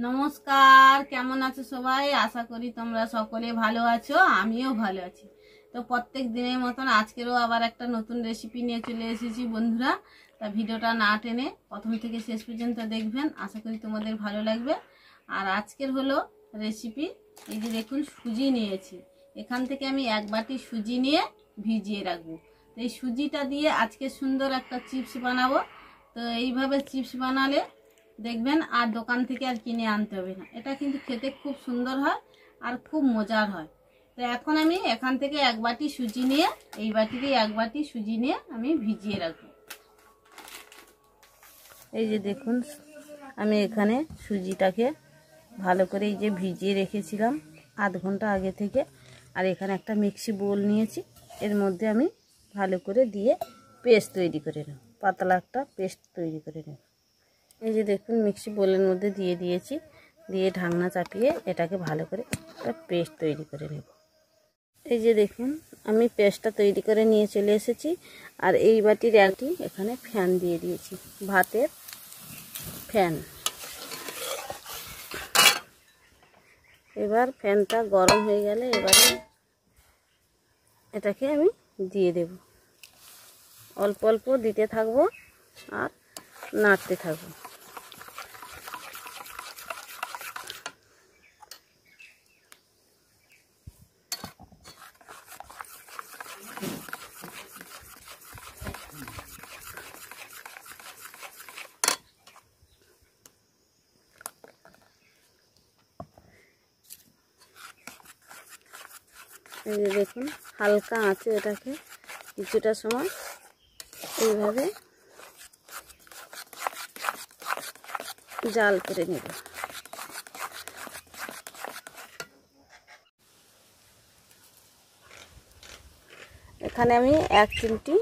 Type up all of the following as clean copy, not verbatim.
নমস্কার, কেমন আছো সবাই? আশা করি তোমরা সকলে ভালো আছো, আমিও ভালো আছি। তো প্রত্যেক দিনের মতন আজকেরও আবার একটা নতুন রেসিপি নিয়ে চলে এসেছি বন্ধুরা। তা ভিডিওটা না টেনে প্রথম থেকে শেষ পর্যন্ত দেখবেন, আশা করি তোমাদের ভালো লাগবে। আর আজকের হলো রেসিপি, এই যে দেখুন সুজি নিয়েছি। এখান থেকে আমি 1 বাটি সুজি নিয়ে ভিজিয়ে রাখবো। তো এই সুজিটা দিয়ে আজকে সুন্দর একটা চিপস বানাবো। তো এইভাবে চিপস বানালে দেখবেন আর দোকান থেকে আর কিনে আনতে হবে না। এটা কিন্তু খেতে খুব সুন্দর হয় আর খুব মজার হয়। তো এখন আমি এখান থেকে 1 বাটি সুজি নিয়ে, এই বাটিতে 1 বাটি সুজি নিয়ে আমি ভিজিয়ে রাখবো। এই যে দেখুন, আমি এখানে সুজিটাকে ভালো করে এই যে ভিজিয়ে রেখেছিলাম আধ ঘন্টা আগে থেকে। আর এখানে একটা মিক্সি বোল নিয়েছি, এর মধ্যে আমি ভালো করে দিয়ে পেস্ট তৈরি করে নেব, পাতলা একটা পেস্ট তৈরি করে নেব। এই যে দেখুন, মিক্সি বোলের মধ্যে দিয়ে দিয়েছি, দিয়ে ঢাকনা চাপিয়ে এটাকে ভালো করে একটা পেস্ট তৈরি করে নেব। এই যে দেখুন, আমি পেস্টটা তৈরি করে নিয়ে চলে এসেছি। আর এই বাটির একটি এখানে ফ্যান দিয়ে দিয়েছি, ভাতের ফ্যান। এবার ফ্যানটা গরম হয়ে গেলে এবারে এটাকে আমি দিয়ে দেব। অল্প অল্প দিতে থাকবো আর নাড়তে থাকবো। এই যে দেখুন, হালকা আঁচে এটাকে কিছুটা সময় এইভাবে জাল করে নেব। এখানে আমি 1 চিমটি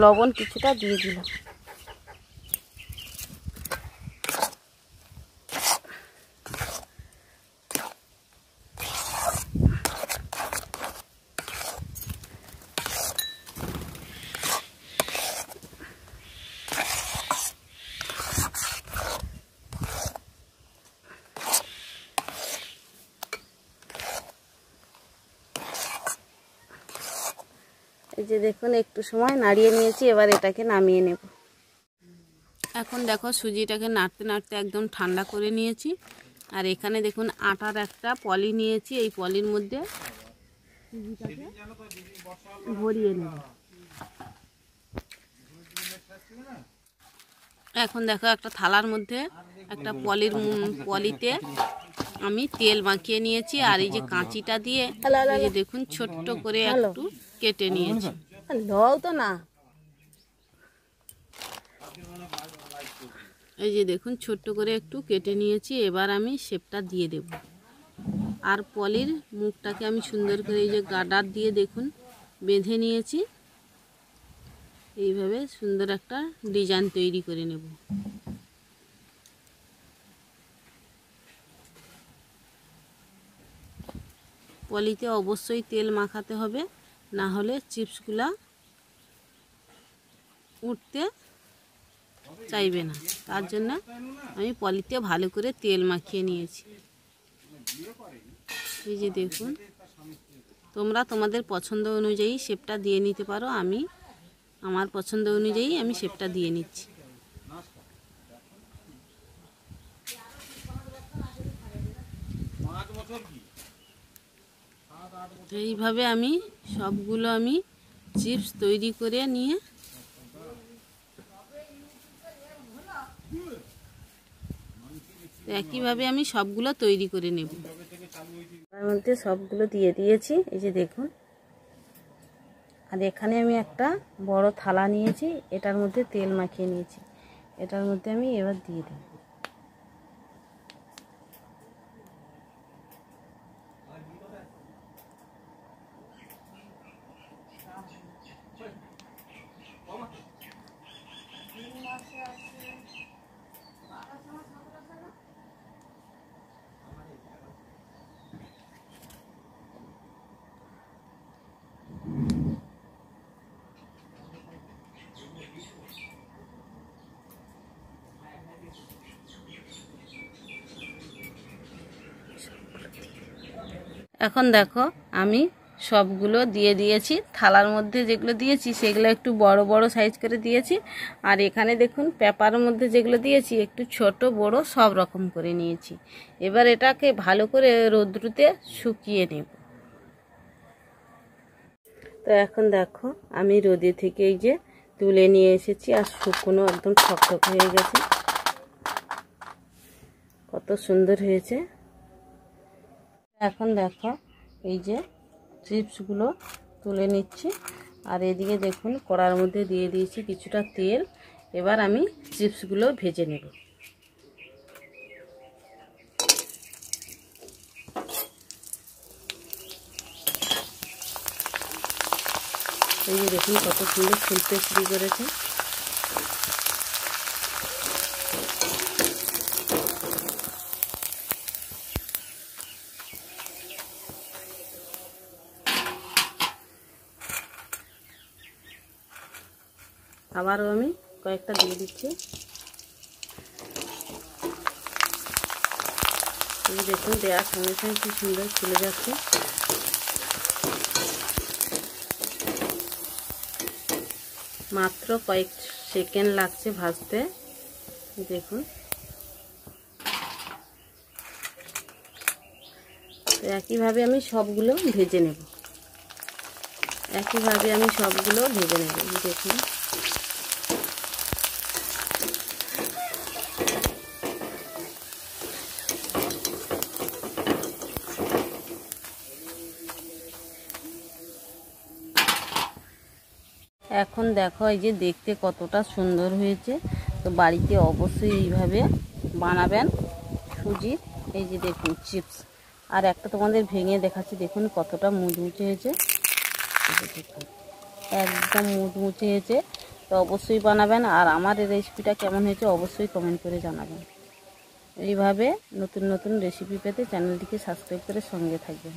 লবণ কিছুটা দিয়ে দিলাম। এই যে দেখুন, একটু সময় নাড়িয়ে নিয়েছি, এবার এটাকে নামিয়ে নেব। এখন দেখো, সুজিটাকে নাড়তে নাড়তে একদম ঠান্ডা করে নিয়েছি। আর এখানে দেখুন, আটার একটা পলি নিয়েছি, এই পলির মধ্যে সুজিটাকে ভরিয়ে নেব। এখন দেখো, একটা থালার মধ্যে একটা পলিতে আমি তেল মাখিয়ে নিয়েছি। আর এই যে কাঁচিটা দিয়ে এই যে দেখুন ছোট্ট করে একটু কেটে নিয়েছি। তো না, এই যে দেখুন ছোট্ট করে একটু কেটে নিয়েছি। এবার আমি শেপটা দিয়ে দেব। আর পলির মুখটাকে আমি সুন্দর করে এই যে গার্ডার দিয়ে দেখুন বেঁধে নিয়েছি। এইভাবে সুন্দর একটা ডিজাইন তৈরি করে নেব। পলিতে অবশ্যই তেল মাখাতে হবে, না হলে চিপসগুলা উঠতে চাইবে না। তার জন্য আমি পলিতে ভালো করে তেল মাখিয়ে নিয়েছি। এই যে দেখুন, তোমরা তোমাদের পছন্দ অনুযায়ী শেপটা দিয়ে নিতে পারো। আমি আমার পছন্দ অনুযায়ী আমি শেপটা দিয়ে নিচ্ছি। এইভাবে আমি সবগুলো চিপস তৈরি করে নিয়ে একইভাবে আমি সবগুলো তৈরি করে নেব। তার মধ্যে সবগুলো দিয়ে দিয়েছি, এই যে দেখুন। আর এখানে আমি একটা বড় থালা নিয়েছি, এটার মধ্যে তেল মাখিয়ে নিয়েছি। এটার মধ্যে আমি এবার দিয়ে দেব। এখন দেখো আমি সবগুলো দিয়ে দিয়েছি, থালার মধ্যে যেগুলো দিয়েছি সেগুলো একটু বড় বড় সাইজ করে দিয়েছি, আর এখানে দেখুন পেপারের মধ্যে যেগুলো দিয়েছি একটু ছোট বড় সব রকম করে নিয়েছি। এবার এটাকে ভালো করে রোদ্রুতে শুকিয়ে নেব। তো এখন দেখো আমি রোদে থেকে এই যে তুলে নিয়ে এসেছি, আর শুকনো একদম ঠকঠক হয়ে গেছে, কত সুন্দর হয়েছে। এখন দেখো এই যে চিপসগুলো তুলে নিচ্ছি, আর এদিকে দেখুন কড়ার মধ্যে দিয়ে দিয়েছি কিছুটা তেল। এবার আমি চিপসগুলো ভেজে নেব। এই যে দেখুন কত সুন্দর ফুলতে শুরু করেছে। আবারও আমি কয়েকটা দিয়ে দিচ্ছি। এই দেখুন দেওয়ার সঙ্গে সঙ্গে কি সুন্দর ফুলে যাচ্ছে। মাত্র কয়েক সেকেন্ড লাগছে ভাজতে, দেখুন। তো একইভাবে আমি সবগুলো ভেজে নেব, দেখুন। এখন দেখো এই যে দেখতে কতটা সুন্দর হয়েছে। তো বাড়িতে অবশ্যই এইভাবে বানাবেন সুজির। এই যে দেখুন চিপস, আর একটা তোমাদের ভেঙে দেখাচ্ছি, দেখুন কতটা মুচমুচে হয়েছে, দেখুন একদম মুচমুচে হয়েছে। তো অবশ্যই বানাবেন, আর আমার এই রেসিপিটা কেমন হয়েছে অবশ্যই কমেন্ট করে জানাবেন। এইভাবে নতুন নতুন রেসিপি পেতে চ্যানেলটিকে সাবস্ক্রাইব করে সঙ্গে থাকবেন।